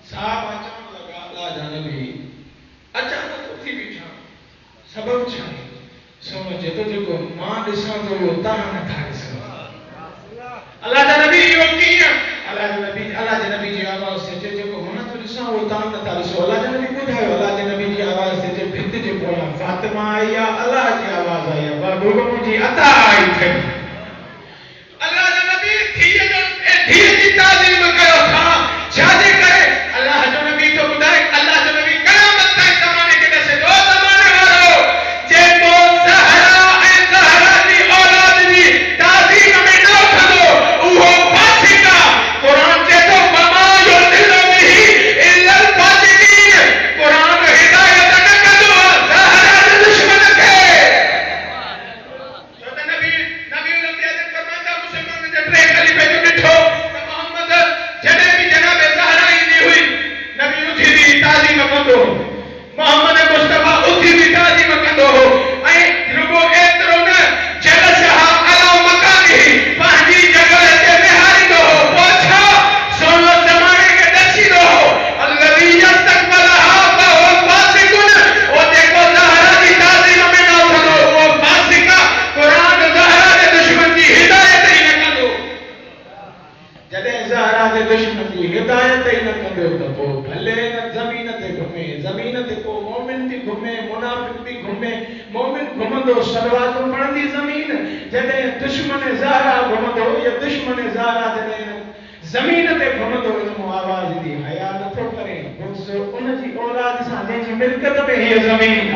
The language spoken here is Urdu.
صاحب اچانک لگا اللہ جا نبی اچانک اٹھی بیٹھا سبب چھائی سمجھ تو جو ماں ڈساں تو وہ تاں نہ تھا ڈساں اللہ جا نبی یہ کیا اللہ جا نبی جی آواز سے جو ماں تو ڈساں وہ تاں نہ تھا ڈساں اللہ جا نبی ٻڌايو اللہ جا نبی جی آواز سے جو بھت جو پویا فاطمہ آئی اللہ جی آواز آئی بابو مجھے عطا آئی تھی اللہ جا نبی تھیے جو تھیے کی تعظیم کرو تھا شادی کرے اللہ جو نبی تو ٻڌائے اللہ جو نبی قیامت تک زمانے کے دسے دو زمانے والو جے تو زہرا اے زہرا دی اولاد دی تعظیم میں نہ کھدو وہ فاسقہ قرآن چے تو مما یضل به الا الفاسقین قرآن ہدایت نہ کدو زہرا دے دشمن کے تو نبی الانبیاء نے فرمایا مسلمان نے ٹرے خلیفہ جو ڈٹھو محمد جڑے بھی جناب زہرا ہی نہیں ہوئی نبی اٹھی بھی تعظیم کندو محمد مصطفیٰ اٹھی بھی تعظیم کندو اے رگو ایترو نہ جلسہ علی مکانہ پنجی جگہ تے بہاری دو پوچھا سونو زمانے کے دسی دو الذی یستقبلها فهو فاسق او دیکھو زہرا دی تعظیم میں نہ کرو وہ فاسقہ قرآن زہرا دے دشمن کی ہدایت ہی نہ کندو جدے زہرا دے دشمن کی ہدایت ہی نہ کندو تو بھلے نہ زمین تے گھمے زمین تے کو مومن بھی گھمے منافق بھی گھمے مومن گھمندو صلوات پڑھندی زمین جدے دشمن زہرا گھمندو یا دشمن زہرا جدے زمین تے گھمندو ان آواز دی حیا نہ تو کرے بس ان جی اولاد سان جی ملکت میں ہی زمین